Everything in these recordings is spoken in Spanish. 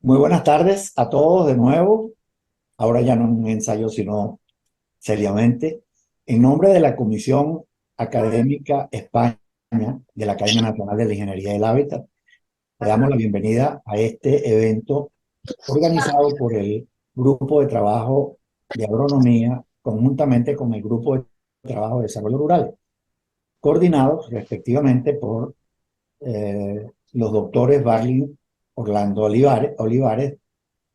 Muy buenas tardes a todos de nuevo. Ahora ya no en un ensayo, sino seriamente. En nombre de la Comisión Académica España de la Academia Nacional de la Ingeniería del Hábitat, le damos la bienvenida a este evento organizado por el Grupo de Trabajo de Agronomía, conjuntamente con el Grupo de Trabajo de Desarrollo Rural, coordinados respectivamente por los doctores Barlin Orlando Olivares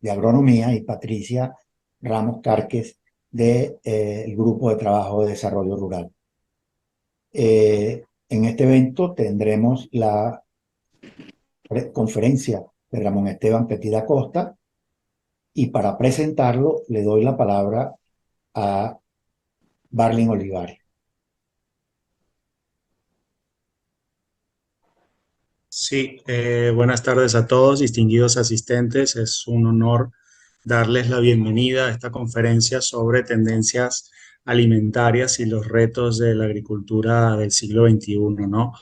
de Agronomía y Patricia Ramos Cárquez del Grupo de Trabajo de Desarrollo Rural. En este evento tendremos la conferencia de Ramón Esteban Petit Acosta y para presentarlo le doy la palabra a Barlin Olivares. Sí, buenas tardes a todos, distinguidos asistentes. Es un honor darles la bienvenida a esta conferencia sobre tendencias alimentarias y los retos de la agricultura del siglo XXI, ¿no?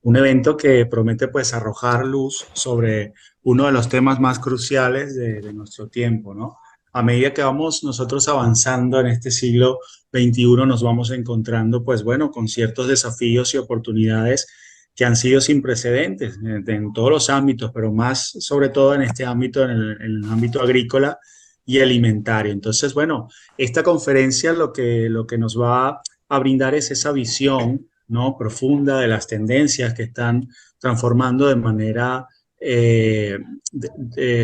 Un evento que promete pues arrojar luz sobre uno de los temas más cruciales de nuestro tiempo, ¿no? A medida que vamos nosotros avanzando en este siglo XXI, nos vamos encontrando pues bueno, con ciertos desafíos y oportunidades que han sido sin precedentes en todos los ámbitos, pero más sobre todo en este ámbito, en el ámbito agrícola y alimentario. Entonces, bueno, esta conferencia lo que nos va a brindar es esa visión, ¿no?, profunda de las tendencias que están transformando de manera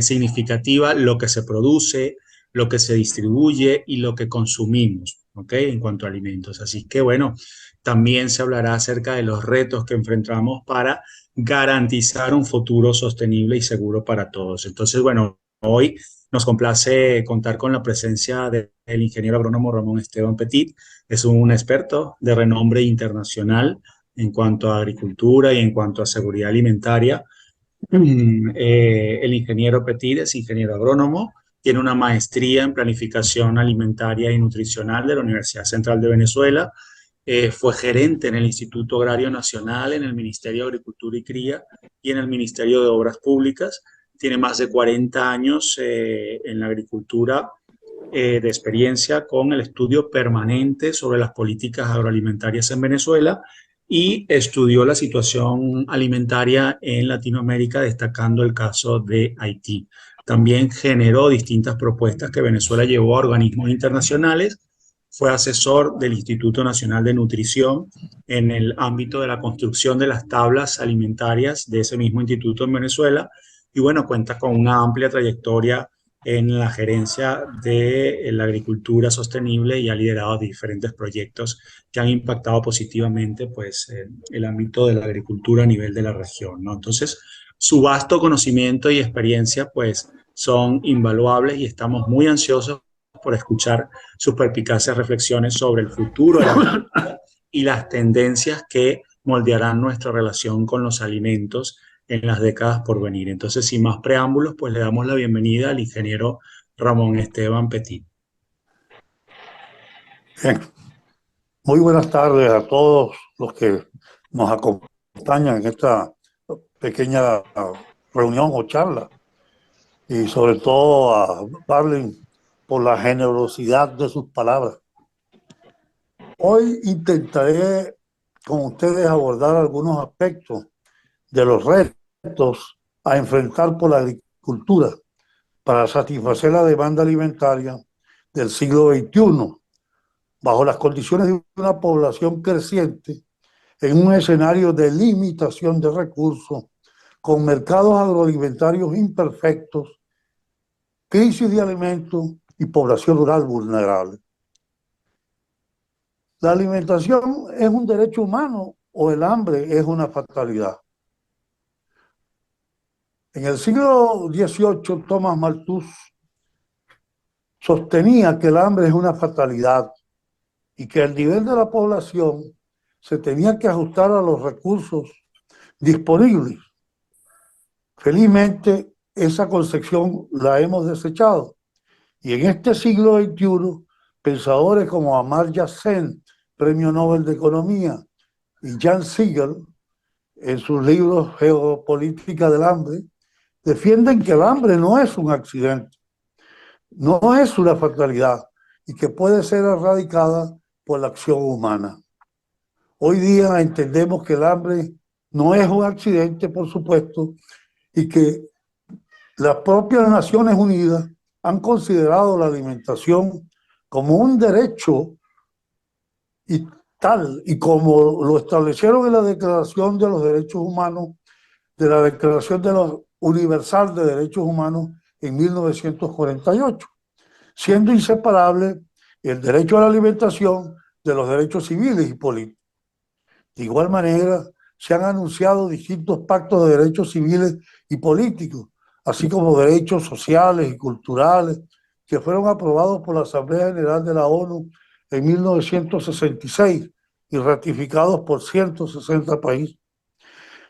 significativa lo que se produce, lo que se distribuye y lo que consumimos, ¿ok? En cuanto a alimentos. Así que, bueno, también se hablará acerca de los retos que enfrentamos para garantizar un futuro sostenible y seguro para todos. Entonces, bueno, hoy nos complace contar con la presencia del ingeniero agrónomo Ramón Esteban Petit. Es un experto de renombre internacional en cuanto a agricultura y en cuanto a seguridad alimentaria. El ingeniero Petit es ingeniero agrónomo, tiene una maestría en planificación alimentaria y nutricional de la Universidad Central de Venezuela. Fue gerente en el Instituto Agrario Nacional, en el Ministerio de Agricultura y Cría y en el Ministerio de Obras Públicas. Tiene más de 40 años en la agricultura de experiencia con el estudio permanente sobre las políticas agroalimentarias en Venezuela y estudió la situación alimentaria en Latinoamérica, destacando el caso de Haití. También generó distintas propuestas que Venezuela llevó a organismos internacionales. Fue asesor del Instituto Nacional de Nutrición en el ámbito de la construcción de las tablas alimentarias de ese mismo instituto en Venezuela. Y bueno, cuenta con una amplia trayectoria en la gerencia de la agricultura sostenible y ha liderado diferentes proyectos que han impactado positivamente pues, el ámbito de la agricultura a nivel de la región, ¿no? Entonces, su vasto conocimiento y experiencia pues, son invaluables y estamos muy ansiosos por escuchar sus perpicaces reflexiones sobre el futuro de la agricultura y las tendencias que moldearán nuestra relación con los alimentos en las décadas por venir. Entonces, sin más preámbulos, pues le damos la bienvenida al ingeniero Ramón Esteban Petit. Bien, muy buenas tardes a todos los que nos acompañan en esta pequeña reunión o charla y sobre todo a Barlin por la generosidad de sus palabras. Hoy intentaré con ustedes abordar algunos aspectos de los retos a enfrentar por la agricultura para satisfacer la demanda alimentaria del siglo XXI, bajo las condiciones de una población creciente, en un escenario de limitación de recursos, con mercados agroalimentarios imperfectos, crisis de alimentos y población rural vulnerable. ¿La alimentación es un derecho humano o el hambre es una fatalidad? En el siglo XVIII, Thomas Malthus sostenía que el hambre es una fatalidad y que el nivel de la población se tenía que ajustar a los recursos disponibles. Felizmente, esa concepción la hemos desechado. Y en este siglo XXI, pensadores como Amartya Sen, Premio Nobel de Economía, y Jan Siegel, en sus libros Geopolítica del Hambre, defienden que el hambre no es un accidente, no es una fatalidad y que puede ser erradicada por la acción humana. Hoy día entendemos que el hambre no es un accidente, por supuesto, y que las propias Naciones Unidas han considerado la alimentación como un derecho y tal, y como lo establecieron en la Declaración de los Derechos Humanos, de la Declaración de los Universal de Derechos Humanos en 1948, siendo inseparable el derecho a la alimentación de los derechos civiles y políticos. De igual manera, se han anunciado distintos pactos de derechos civiles y políticos, así como derechos sociales y culturales, que fueron aprobados por la Asamblea General de la ONU en 1966 y ratificados por 160 países,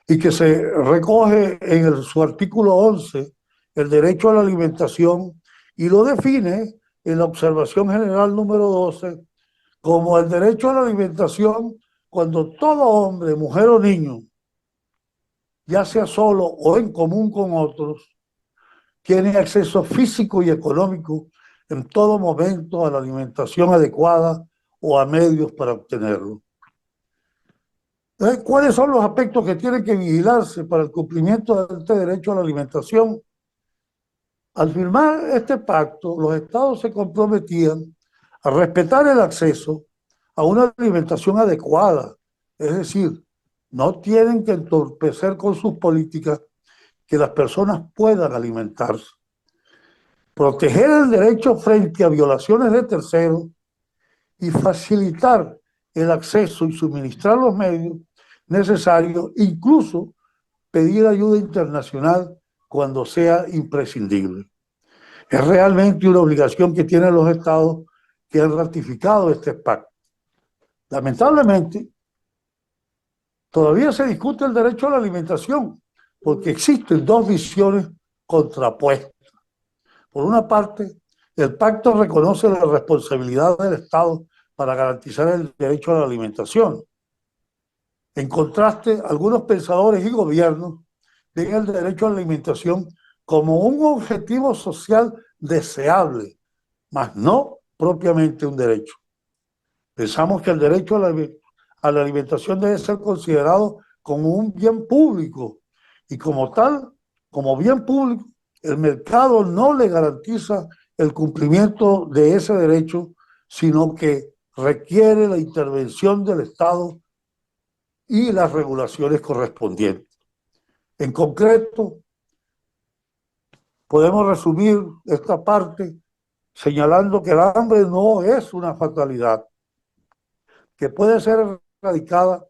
y que se recoge en su artículo 11 el derecho a la alimentación y lo define en la observación general número 12 como el derecho a la alimentación cuando todo hombre, mujer o niño, ya sea solo o en común con otros, tiene acceso físico y económico en todo momento a la alimentación adecuada o a medios para obtenerlo. ¿Cuáles son los aspectos que tienen que vigilarse para el cumplimiento de este derecho a la alimentación? Al firmar este pacto, los estados se comprometían a respetar el acceso a una alimentación adecuada, es decir, no tienen que entorpecer con sus políticas que las personas puedan alimentarse. Proteger el derecho frente a violaciones de terceros y facilitar el acceso y suministrar los medios necesarios, incluso pedir ayuda internacional cuando sea imprescindible. Es realmente una obligación que tienen los estados que han ratificado este pacto. Lamentablemente, todavía se discute el derecho a la alimentación, porque existen dos visiones contrapuestas. Por una parte, el pacto reconoce la responsabilidad del Estado para garantizar el derecho a la alimentación. En contraste, algunos pensadores y gobiernos ven el derecho a la alimentación como un objetivo social deseable, mas no propiamente un derecho. Pensamos que el derecho a la alimentación debe ser considerado como un bien público y como tal, como bien público, el mercado no le garantiza el cumplimiento de ese derecho, sino que requiere la intervención del Estado y las regulaciones correspondientes. En concreto, podemos resumir esta parte señalando que el hambre no es una fatalidad, que puede ser erradicada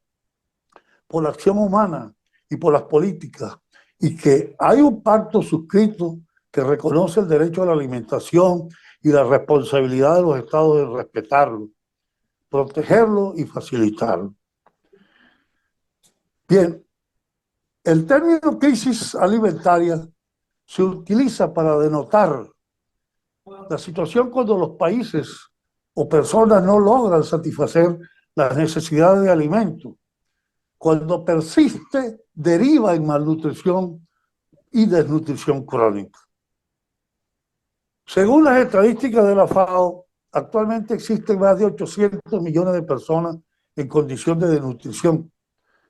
por la acción humana y por las políticas, y que hay un pacto suscrito que reconoce el derecho a la alimentación y la responsabilidad de los estados de respetarlo, protegerlo y facilitarlo. Bien, el término crisis alimentaria se utiliza para denotar la situación cuando los países o personas no logran satisfacer las necesidades de alimento, cuando persiste, deriva en malnutrición y desnutrición crónica. Según las estadísticas de la FAO, actualmente existen más de 800 millones de personas en condición de desnutrición,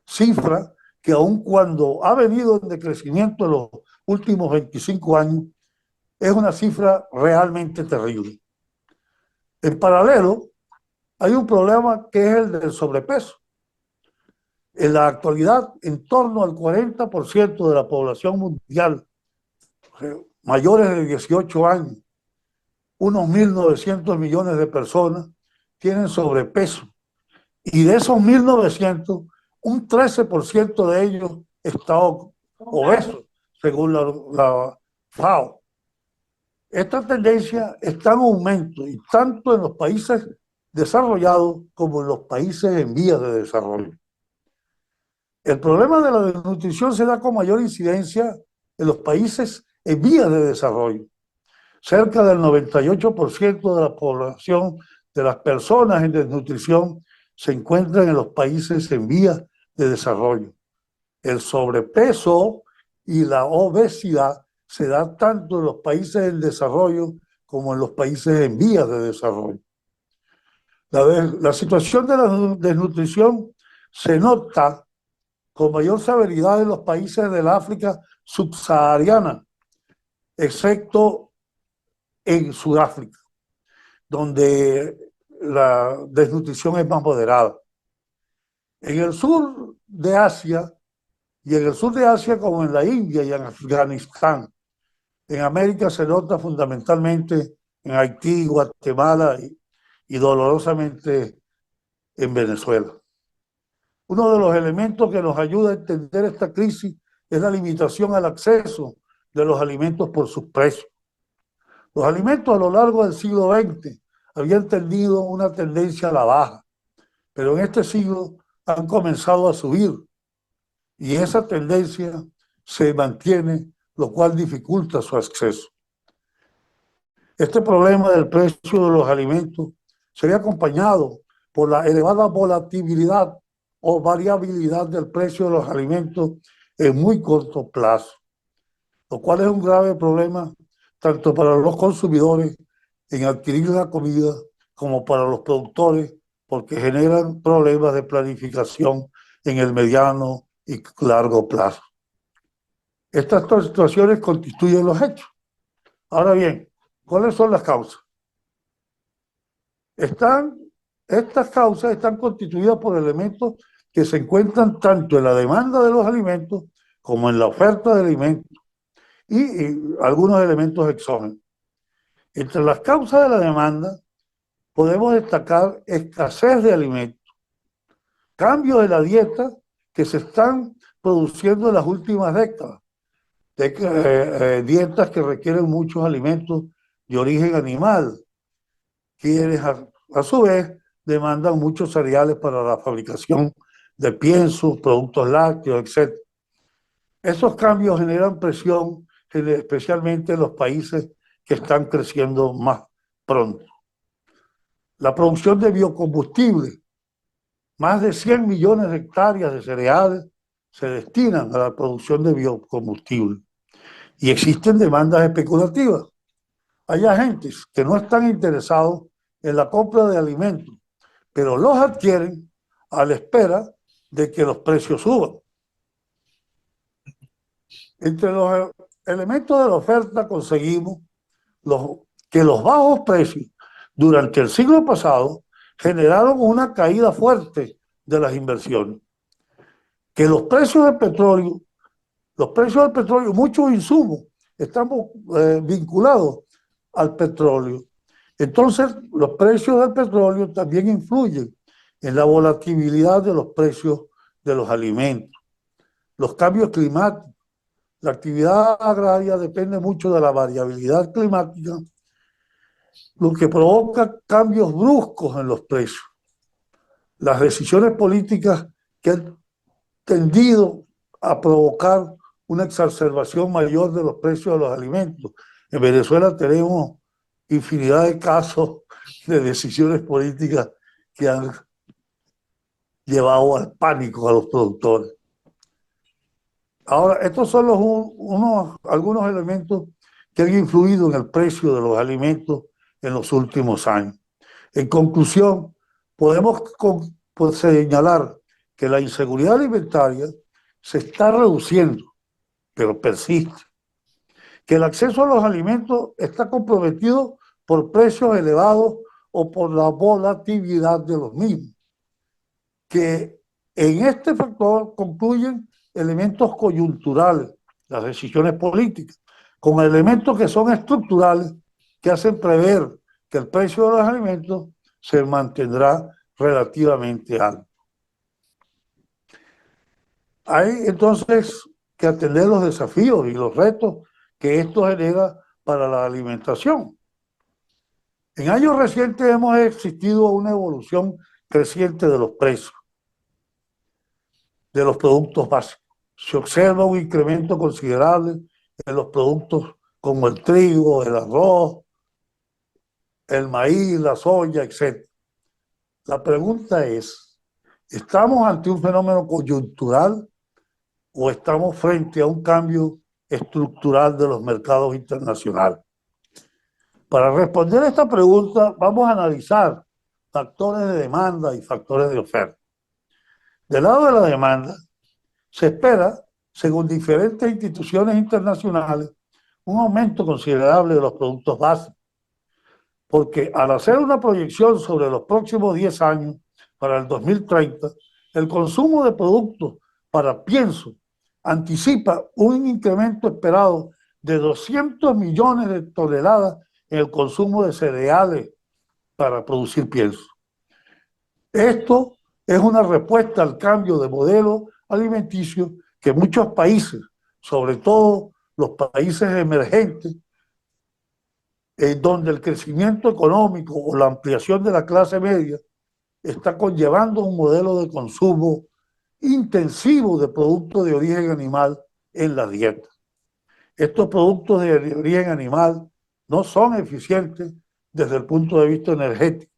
cifra que aun cuando ha venido en decrecimiento en los últimos 25 años, es una cifra realmente terrible. En paralelo, hay un problema que es el del sobrepeso. En la actualidad, en torno al 40% de la población mundial, mayores de 18 años, unos 1.900 millones de personas, tienen sobrepeso. Y de esos 1.900, un 13% de ellos está obeso, según la FAO. Esta tendencia está en aumento, y tanto en los países desarrollados como en los países en vías de desarrollo. El problema de la desnutrición se da con mayor incidencia en los países en vías de desarrollo. Cerca del 98% de la población de las personas en desnutrición se encuentran en los países en vías de desarrollo. El sobrepeso y la obesidad se da tanto en los países en desarrollo como en los países en vías de desarrollo. La situación de la desnutrición se nota con mayor severidad en los países del África subsahariana, excepto en Sudáfrica, donde la desnutrición es más moderada. En el sur de Asia, y en el sur de Asia como en la India y en Afganistán, en América se nota fundamentalmente en Haití, Guatemala y dolorosamente en Venezuela. Uno de los elementos que nos ayuda a entender esta crisis es la limitación al acceso de los alimentos por sus precios. Los alimentos a lo largo del siglo XX habían tenido una tendencia a la baja, pero en este siglo han comenzado a subir y esa tendencia se mantiene, lo cual dificulta su acceso. Este problema del precio de los alimentos se ve acompañado por la elevada volatilidad o variabilidad del precio de los alimentos en muy corto plazo, lo cual es un grave problema tanto para los consumidores en adquirir la comida como para los productores, porque generan problemas de planificación en el mediano y largo plazo. Estas dos situaciones constituyen los hechos. Ahora bien, ¿cuáles son las causas? Estas causas están constituidas por elementos que se encuentran tanto en la demanda de los alimentos como en la oferta de alimentos y algunos elementos exógenos. Entre las causas de la demanda podemos destacar escasez de alimentos, cambios de la dieta que se están produciendo en las últimas décadas, dietas que requieren muchos alimentos de origen animal, quienes a su vez demandan muchos cereales para la fabricación de piensos, productos lácteos, etc. Esos cambios generan presión, especialmente en los países que están creciendo más pronto. La producción de biocombustible, más de 100 millones de hectáreas de cereales se destinan a la producción de biocombustible. Y existen demandas especulativas. Hay agentes que no están interesados en la compra de alimentos, pero los adquieren a la espera de que los precios suban. Entre los elementos de la oferta conseguimos que los bajos precios durante el siglo pasado generaron una caída fuerte de las inversiones. Que los precios del petróleo, muchos insumos están vinculados al petróleo. Entonces, los precios del petróleo también influyen en la volatilidad de los precios de los alimentos. Los cambios climáticos. La actividad agraria depende mucho de la variabilidad climática, lo que provoca cambios bruscos en los precios. Las decisiones políticas que han tendido a provocar una exacerbación mayor de los precios de los alimentos. En Venezuela tenemos infinidad de casos de decisiones políticas que han llevado al pánico a los productores. Ahora, estos son algunos elementos que han influido en el precio de los alimentos en los últimos años. En conclusión, podemos señalar que la inseguridad alimentaria se está reduciendo, pero persiste. Que el acceso a los alimentos está comprometido por precios elevados o por la volatilidad de los mismos. Que en este factor concluyen elementos coyunturales, las decisiones políticas, con elementos que son estructurales, que hacen prever que el precio de los alimentos se mantendrá relativamente alto. Hay entonces que atender los desafíos y los retos que esto genera para la alimentación. En años recientes hemos existido una evolución creciente de los precios de los productos básicos. Se observa un incremento considerable en los productos como el trigo, el arroz, el maíz, la soya, etc. La pregunta es, ¿estamos ante un fenómeno coyuntural o estamos frente a un cambio estructural de los mercados internacionales. Para responder a esta pregunta, vamos a analizar factores de demanda y factores de oferta. Del lado de la demanda, se espera, según diferentes instituciones internacionales, un aumento considerable de los productos básicos, porque al hacer una proyección sobre los próximos 10 años, para el 2030, el consumo de productos para pienso anticipa un incremento esperado de 200 millones de toneladas en el consumo de cereales para producir pienso. Esto es una respuesta al cambio de modelo alimenticio que muchos países, sobre todo los países emergentes, donde el crecimiento económico o la ampliación de la clase media está conllevando un modelo de consumo intensivo de productos de origen animal en la dieta. Estos productos de origen animal no son eficientes desde el punto de vista energético,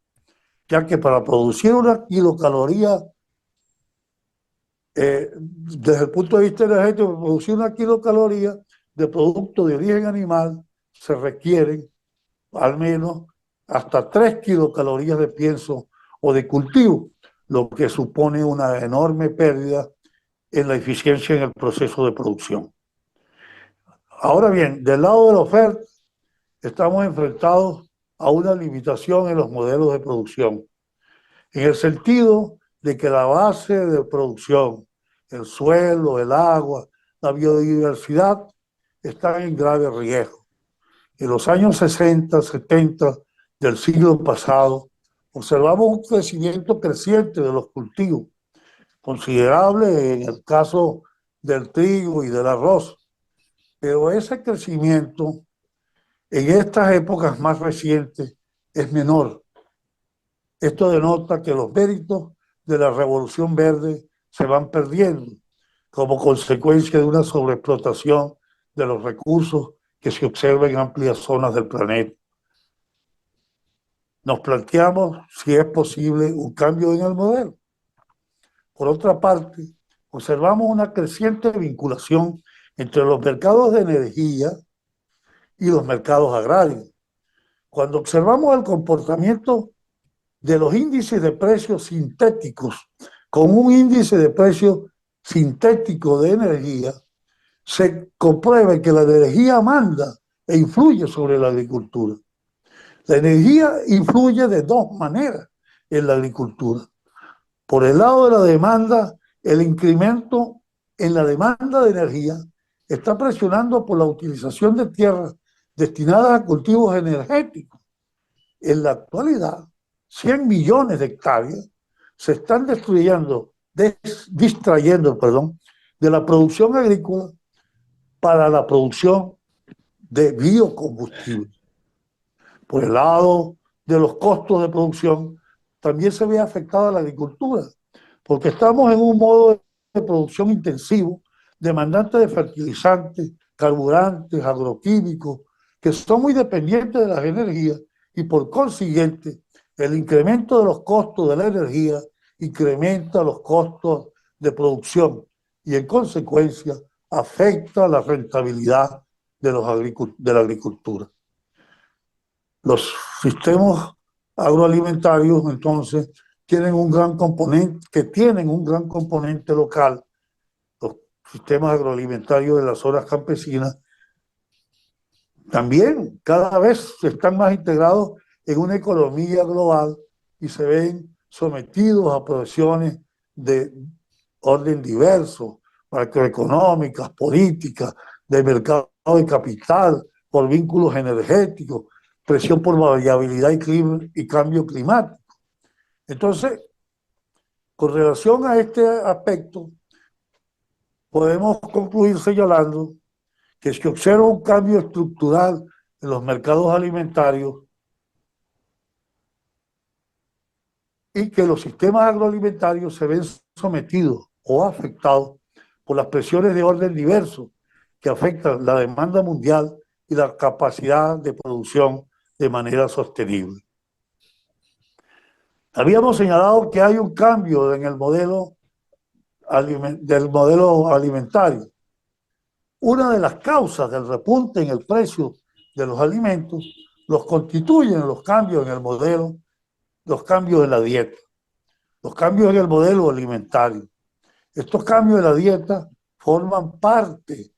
ya que para producir una kilocaloría, desde el punto de vista energético, para producir una kilocaloría de producto de origen animal se requieren al menos hasta 3 kilocalorías de pienso o de cultivo, lo que supone una enorme pérdida en la eficiencia en el proceso de producción. Ahora bien, del lado de la oferta, estamos enfrentados a una limitación en los modelos de producción, en el sentido de que la base de producción, el suelo, el agua, la biodiversidad, están en grave riesgo. En los años 60, 70 del siglo pasado, observamos un crecimiento creciente de los cultivos, considerable en el caso del trigo y del arroz, pero ese crecimiento en estas épocas más recientes es menor. Esto denota que los méritos de la revolución verde se van perdiendo como consecuencia de una sobreexplotación de los recursos que se observa en amplias zonas del planeta. Nos planteamos si es posible un cambio en el modelo. Por otra parte, observamos una creciente vinculación entre los mercados de energía y los mercados agrarios. Cuando observamos el comportamiento de los índices de precios sintéticos con un índice de precio sintético de energía, se comprueba que la energía manda e influye sobre la agricultura. La energía influye de dos maneras en la agricultura. Por el lado de la demanda, el incremento en la demanda de energía está presionando por la utilización de tierras destinadas a cultivos energéticos. En la actualidad, 100 millones de hectáreas se están distrayendo de la producción agrícola para la producción de biocombustibles. Por el lado de los costos de producción, también se ve afectada la agricultura, porque estamos en un modo de producción intensivo, demandante de fertilizantes, carburantes, agroquímicos, que son muy dependientes de las energías y por consiguiente el incremento de los costos de la energía incrementa los costos de producción y en consecuencia afecta la rentabilidad de la agricultura. Los sistemas agroalimentarios, entonces, tienen un gran componente local. Los sistemas agroalimentarios de las zonas campesinas también cada vez están más integrados en una economía global y se ven sometidos a presiones de orden diverso, macroeconómicas, políticas, de mercado de capital, por vínculos energéticos, presión por variabilidad y cambio climático. Entonces, con relación a este aspecto, podemos concluir señalando que se observa un cambio estructural en los mercados alimentarios y que los sistemas agroalimentarios se ven sometidos o afectados por las presiones de orden diverso que afectan la demanda mundial y la capacidad de producción de manera sostenible. Habíamos señalado que hay un cambio en el modelo alimentario. una de las causas del repunte en el precio de los alimentos los constituyen los cambios en el modelo, los cambios en la dieta, los cambios en el modelo alimentario. Estos cambios en la dieta forman parte,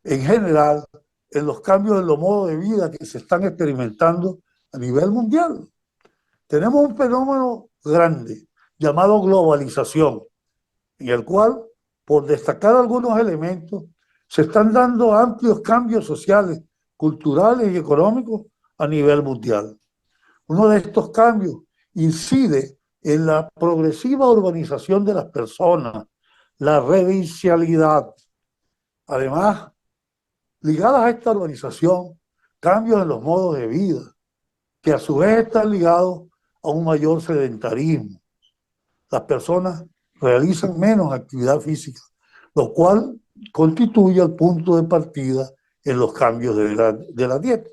en general, en los cambios en los modos de vida que se están experimentando a nivel mundial. Tenemos un fenómeno grande llamado globalización, en el cual, por destacar algunos elementos, se están dando amplios cambios sociales, culturales y económicos a nivel mundial. Uno de estos cambios incide en la progresiva urbanización de las personas, la residencialidad. Además, ligadas a esta urbanización, cambios en los modos de vida, que a su vez están ligados a un mayor sedentarismo. Las personas realizan menos actividad física, lo cual constituye el punto de partida en los cambios de la dieta.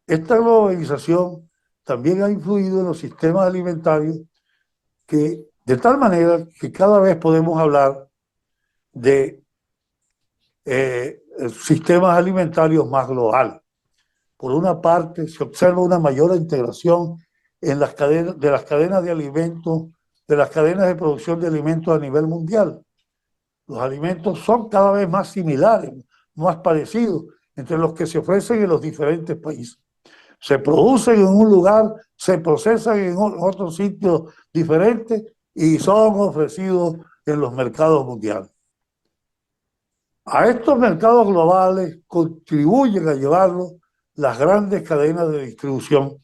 Esta globalización también ha influido en los sistemas alimentarios, que, de tal manera que cada vez podemos hablar de sistemas alimentarios más globales. Por una parte, se observa una mayor integración en las cadenas de alimentos, de las cadenas de producción de alimentos a nivel mundial. Los alimentos son cada vez más similares, más parecidos entre los que se ofrecen en los diferentes países. Se producen en un lugar, se procesan en otro sitio diferente y son ofrecidos en los mercados mundiales. A estos mercados globales contribuyen a llevarlos las grandes cadenas de distribución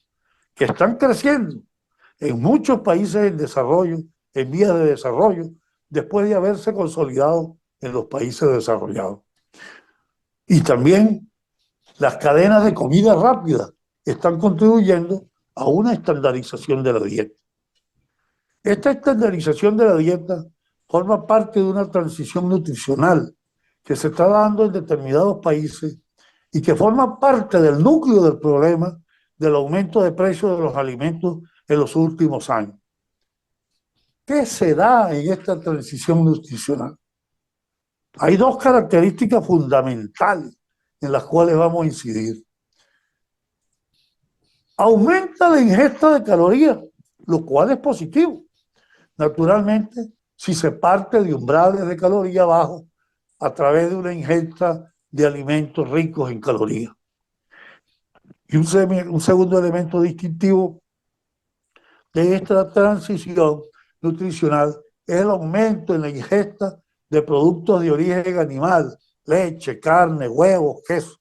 que están creciendo en muchos países en desarrollo, en vías de desarrollo, después de haberse consolidado en los países desarrollados. Y también las cadenas de comida rápida están contribuyendo a una estandarización de la dieta. Esta estandarización de la dieta forma parte de una transición nutricional que se está dando en determinados países y que forma parte del núcleo del problema del aumento de precios de los alimentos en los últimos años. ¿Qué se da en esta transición nutricional? Hay dos características fundamentales en las cuales vamos a incidir. Aumenta la ingesta de calorías, lo cual es positivo. Naturalmente, si se parte de umbrales de calorías bajos a través de una ingesta de alimentos ricos en calorías. Y un segundo elemento distintivo de esta transición nutricional es el aumento en la ingesta de productos de origen animal, leche, carne, huevos, queso.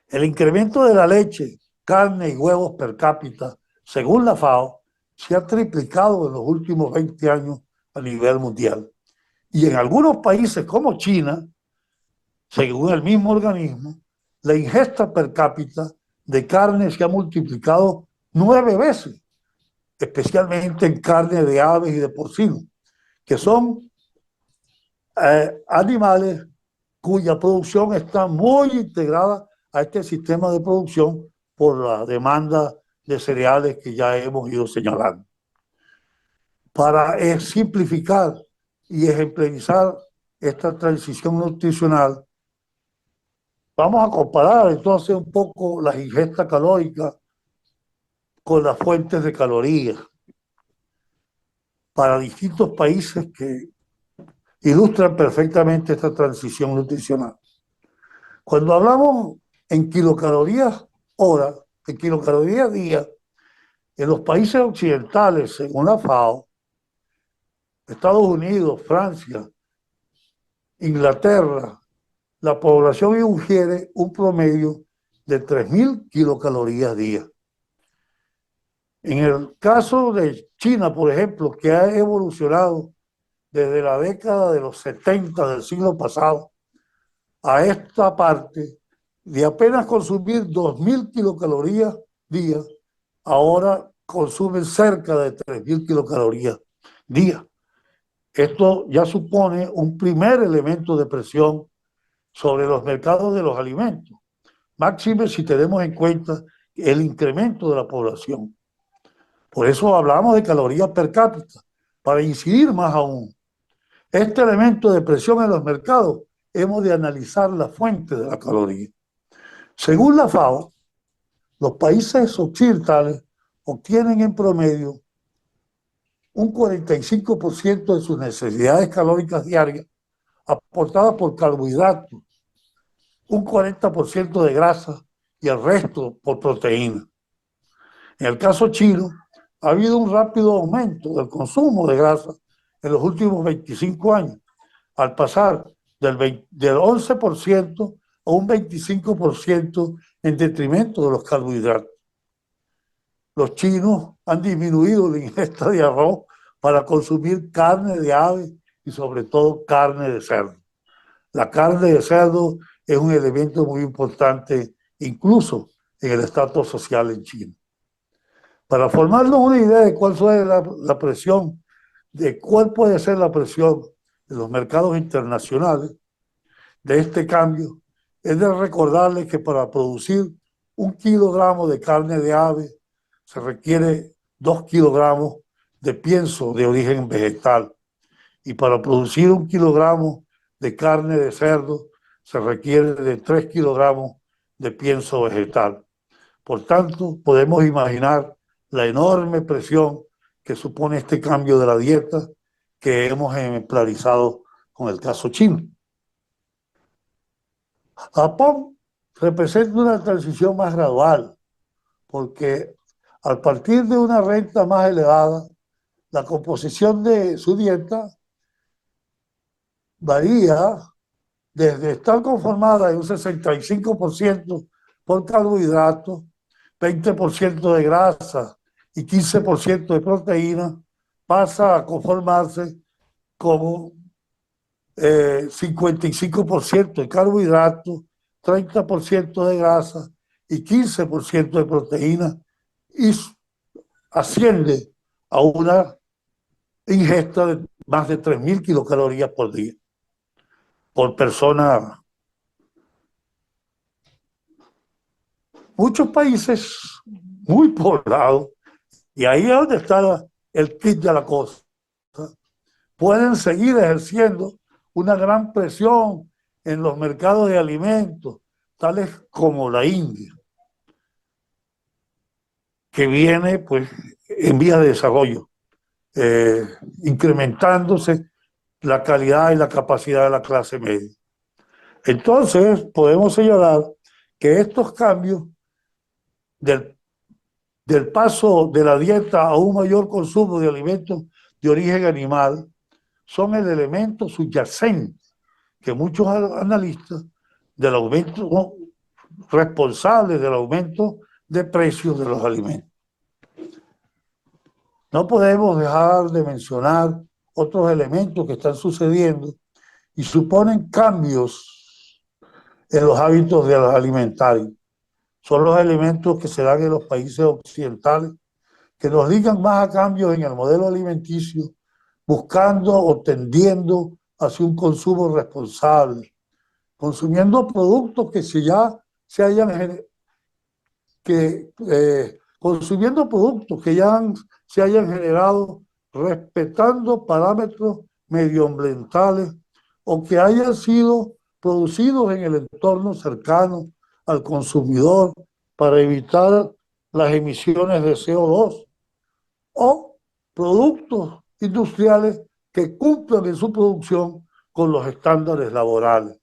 El incremento de la leche, carne y huevos per cápita, según la FAO, se ha triplicado en los últimos 20 años a nivel mundial. Y en algunos países como China, según el mismo organismo, la ingesta per cápita de carne se ha multiplicado 9 veces, especialmente en carne de aves y de porcinos, que son animales cuya producción está muy integrada a este sistema de producción por la demanda de cereales que ya hemos ido señalando. Para simplificar y ejemplarizar esta transición nutricional, vamos a comparar entonces un poco las ingestas calóricas con las fuentes de calorías para distintos países que ilustran perfectamente esta transición nutricional. Cuando hablamos en kilocalorías hora, en kilocalorías día, en los países occidentales, según la FAO, Estados Unidos, Francia, Inglaterra, la población ingiere un promedio de 3.000 kilocalorías día. En el caso de China, por ejemplo, que ha evolucionado desde la década de los 70 del siglo pasado a esta parte, de apenas consumir 2.000 kilocalorías día, ahora consumen cerca de 3.000 kilocalorías día. Esto ya supone un primer elemento de presión sobre los mercados de los alimentos, máxime si tenemos en cuenta el incremento de la población. Por eso hablamos de calorías per cápita, para incidir más aún. Este elemento de presión en los mercados hemos de analizar la fuente de la caloría. Según la FAO, los países occidentales obtienen en promedio un 45% de sus necesidades calóricas diarias aportadas por carbohidratos, un 40% de grasa y el resto por proteína. En el caso chino, ha habido un rápido aumento del consumo de grasa en los últimos 25 años, al pasar del 11% a un 25% en detrimento de los carbohidratos. Los chinos han disminuido la ingesta de arroz para consumir carne de ave y sobre todo carne de cerdo. La carne de cerdo es un elemento muy importante incluso en el estatus social en China. Para formarnos una idea de cuál fue la presión, de cuál puede ser la presión de los mercados internacionales de este cambio, es de recordarles que para producir 1 kilogramo de carne de ave se requiere 2 kilogramos de pienso de origen vegetal, y para producir 1 kilogramo de carne de cerdo se requiere de 3 kilogramos de pienso vegetal. Por tanto, podemos imaginar la enorme presión que supone este cambio de la dieta que hemos ejemplarizado con el caso chino. Japón representa una transición más gradual, porque al partir de una renta más elevada, la composición de su dieta varía desde estar conformada en un 65% por carbohidratos, 20% de grasa y 15% de proteína, pasa a conformarse con 55% de carbohidratos, 30% de grasa y 15% de proteína, y asciende a una ingesta de más de 3.000 kilocalorías por día, por persona. Muchos países muy poblados, y ahí es donde está el kit de la cosa, pueden seguir ejerciendo una gran presión en los mercados de alimentos, tales como la India, que viene pues en vías de desarrollo, incrementándose la calidad y la capacidad de la clase media. Entonces, podemos señalar que estos cambios del paso de la dieta a un mayor consumo de alimentos de origen animal son el elemento subyacente que muchos analistas del aumento, responsables del aumento de precios de los alimentos. No podemos dejar de mencionar otros elementos que están sucediendo y suponen cambios en los hábitos de los alimentarios. Son los elementos que se dan en los países occidentales, que nos ligan más a cambios en el modelo alimenticio, buscando o tendiendo hacia un consumo responsable, consumiendo productos que consumiendo productos que ya se hayan generado respetando parámetros medioambientales o que hayan sido producidos en el entorno cercano al consumidor para evitar las emisiones de CO2, o productos industriales que cumplan en su producción con los estándares laborales.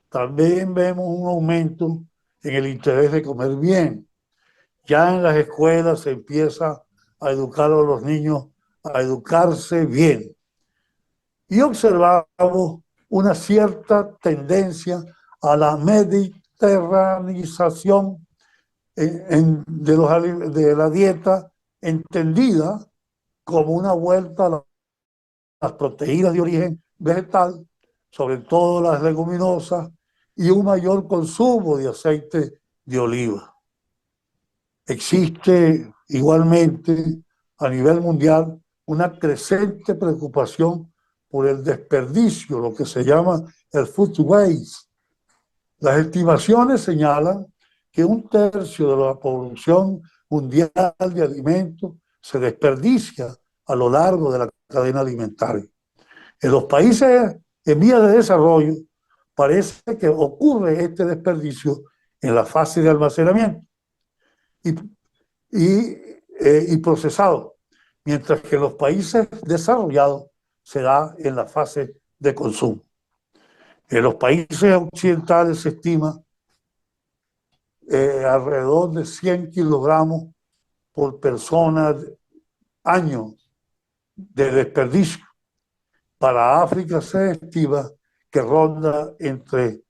También vemos un aumento en el interés de comer bien. Ya en las escuelas se empieza a educar a los niños a educarse bien. Y observamos una cierta tendencia a la mediterranización de la dieta, entendida como una vuelta a las proteínas de origen vegetal, sobre todo las leguminosas, y un mayor consumo de aceite de oliva. Existe igualmente a nivel mundial una creciente preocupación por el desperdicio, lo que se llama el food waste. Las estimaciones señalan que 1/3 de la producción mundial de alimentos se desperdicia a lo largo de la cadena alimentaria. En los países en vías de desarrollo, parece que ocurre este desperdicio en la fase de almacenamiento y, y procesado, mientras que en los países desarrollados se da en la fase de consumo. En los países occidentales se estima alrededor de 100 kilogramos por persona año de desperdicio. Para África se estima que ronda entre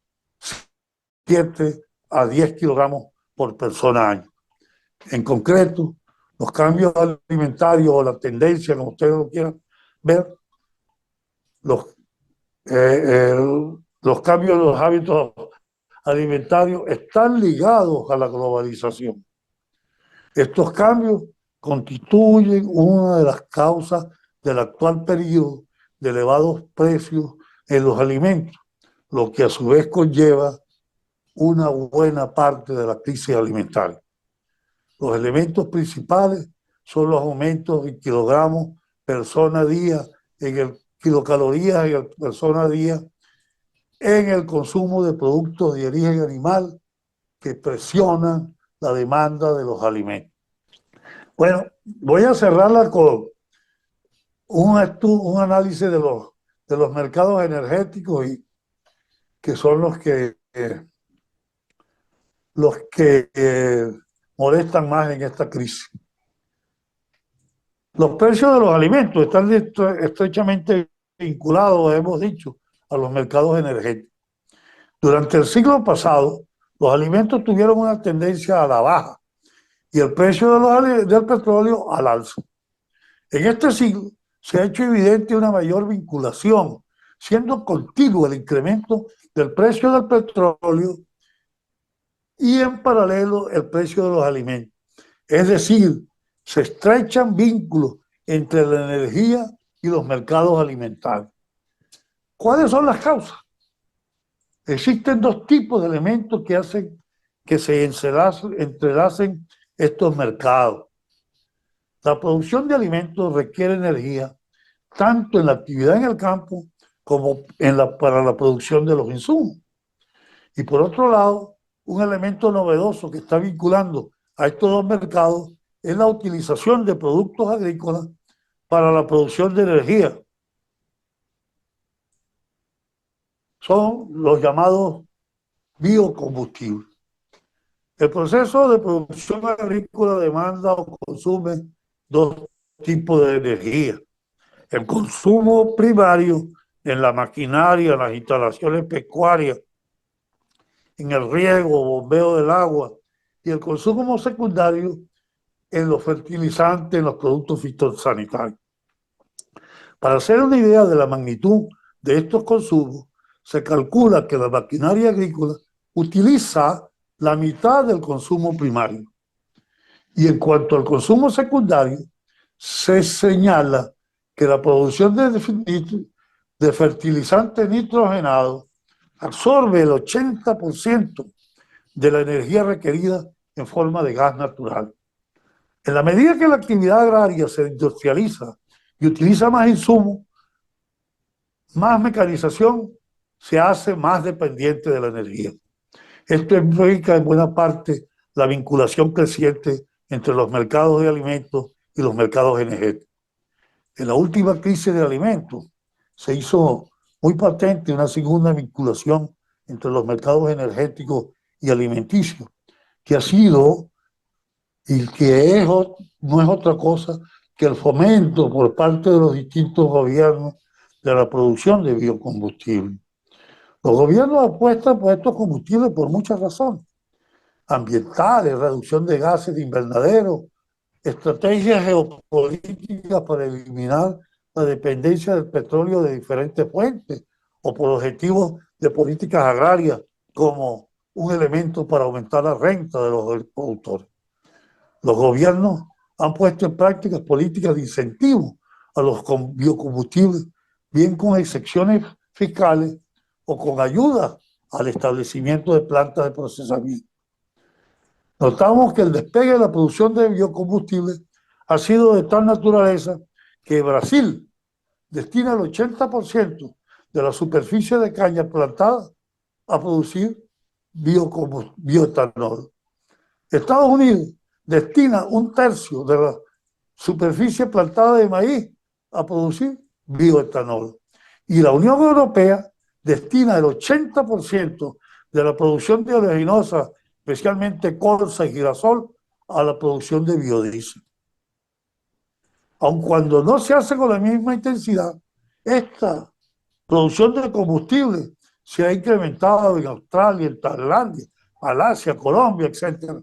7 a 10 kilogramos por persona año. En concreto, los cambios alimentarios o la tendencia, como ustedes lo quieran ver, los, los cambios de los hábitos alimentarios están ligados a la globalización. Estos cambios constituyen una de las causas del actual periodo de elevados precios en los alimentos, lo que a su vez conlleva una buena parte de la crisis alimentaria. Los elementos principales son los aumentos en kilogramos persona día, en el kilocalorías en el persona día, en el consumo de productos de origen animal que presionan la demanda de los alimentos. Bueno, voy a cerrarla con un análisis de los mercados energéticos, y que son los que molestan más en esta crisis. Los precios de los alimentos están estrechamente vinculados, hemos dicho, a los mercados energéticos. Durante el siglo pasado, los alimentos tuvieron una tendencia a la baja y el precio del petróleo al alza. En este siglo se ha hecho evidente una mayor vinculación, siendo continuo el incremento del precio del petróleo y en paralelo el precio de los alimentos. Es decir, se estrechan vínculos entre la energía y los mercados alimentarios. ¿Cuáles son las causas? Existen dos tipos de elementos que hacen que se entrelacen estos mercados. La producción de alimentos requiere energía tanto en la actividad en el campo como para la producción de los insumos. Y por otro lado, un elemento novedoso que está vinculando a estos dos mercados es la utilización de productos agrícolas para la producción de energía. Son los llamados biocombustibles. El proceso de producción agrícola demanda o consume dos tipos de energía. El consumo primario en la maquinaria, en las instalaciones pecuarias, en el riego, bombeo del agua, y el consumo secundario en los fertilizantes, en los productos fitosanitarios. Para hacer una idea de la magnitud de estos consumos, se calcula que la maquinaria agrícola utiliza la mitad del consumo primario. Y en cuanto al consumo secundario, se señala que la producción de fertilizantes nitrogenados absorbe el 80% de la energía requerida en forma de gas natural. En la medida que la actividad agraria se industrializa y utiliza más insumos, más mecanización, se hace más dependiente de la energía. Esto implica en buena parte la vinculación creciente entre los mercados de alimentos y los mercados energéticos. En la última crisis de alimentos se hizo muy patente una segunda vinculación entre los mercados energéticos y alimenticios, que ha sido y que no es otra cosa que el fomento por parte de los distintos gobiernos de la producción de biocombustibles. Los gobiernos apuestan por estos combustibles por muchas razones: ambientales, reducción de gases de invernadero, estrategias geopolíticas para eliminar la dependencia del petróleo de diferentes fuentes, o por objetivos de políticas agrarias como un elemento para aumentar la renta de los productores. Los gobiernos han puesto en práctica políticas de incentivo a los biocombustibles, bien con excepciones fiscales o con ayuda al establecimiento de plantas de procesamiento. Notamos que el despegue de la producción de biocombustibles ha sido de tal naturaleza que Brasil destina el 80% de la superficie de caña plantada a producir bioetanol. Estados Unidos destina 1/3 de la superficie plantada de maíz a producir bioetanol. Y la Unión Europea destina el 80% de la producción de oleaginosa, especialmente colza y girasol, a la producción de biodiesel. Aun cuando no se hace con la misma intensidad, esta producción de combustible se ha incrementado en Australia, en Tailandia, Malasia, Colombia, etc.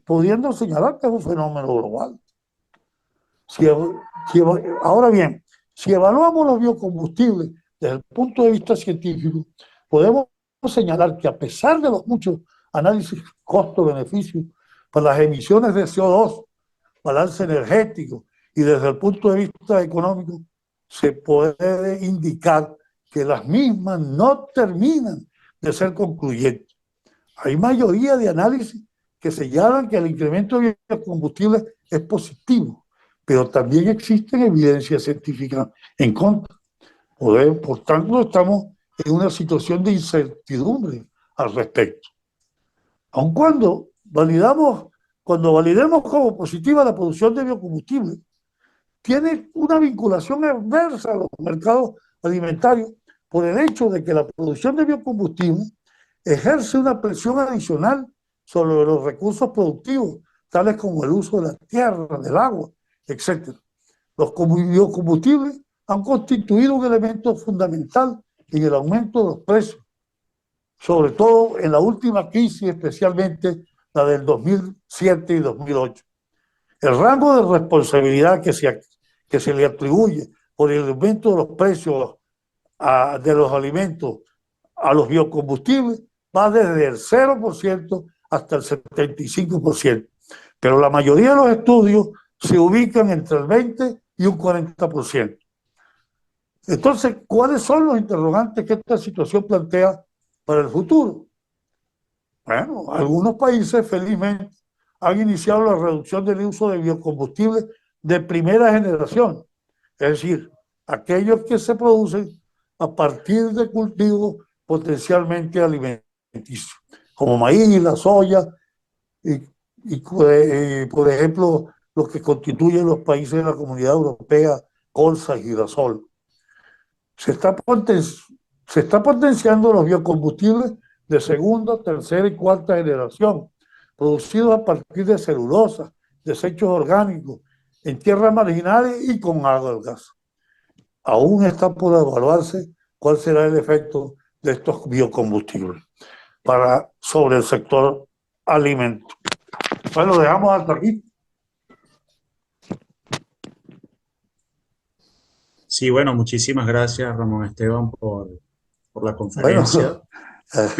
Pudiendo señalar que es un fenómeno global. Ahora bien, si evaluamos los biocombustibles desde el punto de vista científico, podemos señalar que a pesar de los muchos análisis costo-beneficio para las emisiones de CO2, balance energético y desde el punto de vista económico, se puede indicar que las mismas no terminan de ser concluyentes. Hay mayoría de análisis que señalan que el incremento de biocombustibles es positivo, pero también existen evidencias científicas en contra. Por tanto, estamos en una situación de incertidumbre al respecto. Aun cuando validemos como positiva la producción de biocombustibles, tiene una vinculación adversa a los mercados alimentarios por el hecho de que la producción de biocombustibles ejerce una presión adicional sobre los recursos productivos, tales como el uso de la tierra, del agua, etc. Los biocombustibles han constituido un elemento fundamental en el aumento de los precios, sobre todo en la última crisis, especialmente la del 2007 y 2008. El rango de responsabilidad que se le atribuye por el aumento de los precios de los alimentos a los biocombustibles va desde el 0% hasta el 75%. Pero la mayoría de los estudios se ubican entre el 20 y un 40%. Entonces, ¿cuáles son los interrogantes que esta situación plantea para el futuro? Bueno, algunos países felizmente han iniciado la reducción del uso de biocombustibles de primera generación, es decir, aquellos que se producen a partir de cultivos potencialmente alimenticios, como maíz, la soya por ejemplo, los que constituyen los países de la Comunidad Europea, colza y girasol. Se está potenciando los biocombustibles de segunda, tercera y cuarta generación, producidos a partir de celulosa, desechos orgánicos, en tierras marginales y con agua del gas. Aún está por evaluarse cuál será el efecto de estos biocombustibles sobre el sector alimento. Bueno, lo dejamos hasta aquí. Sí, bueno, muchísimas gracias, Ramón Esteban, por la conferencia. Bueno,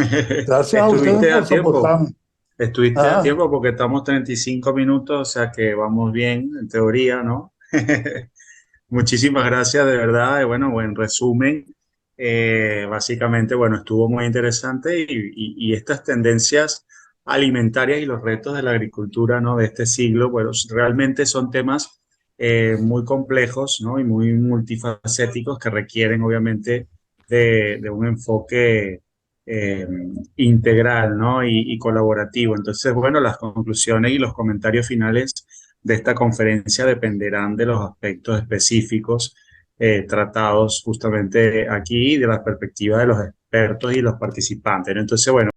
gracias a ustedes por soportarme. Estuviste a tiempo porque estamos 35 minutos, o sea que vamos bien, en teoría, ¿no? Muchísimas gracias, de verdad. Bueno, buen resumen. Básicamente, bueno, estuvo muy interesante y estas tendencias alimentarias y los retos de la agricultura, ¿no? De este siglo, bueno, realmente son temas muy complejos, ¿no? Y muy multifacéticos que requieren, obviamente, de un enfoque integral, ¿no? Y colaborativo. Entonces, bueno, las conclusiones y los comentarios finales de esta conferencia dependerán de los aspectos específicos tratados justamente aquí de la perspectiva de los expertos y los participantes, ¿no? Entonces, bueno.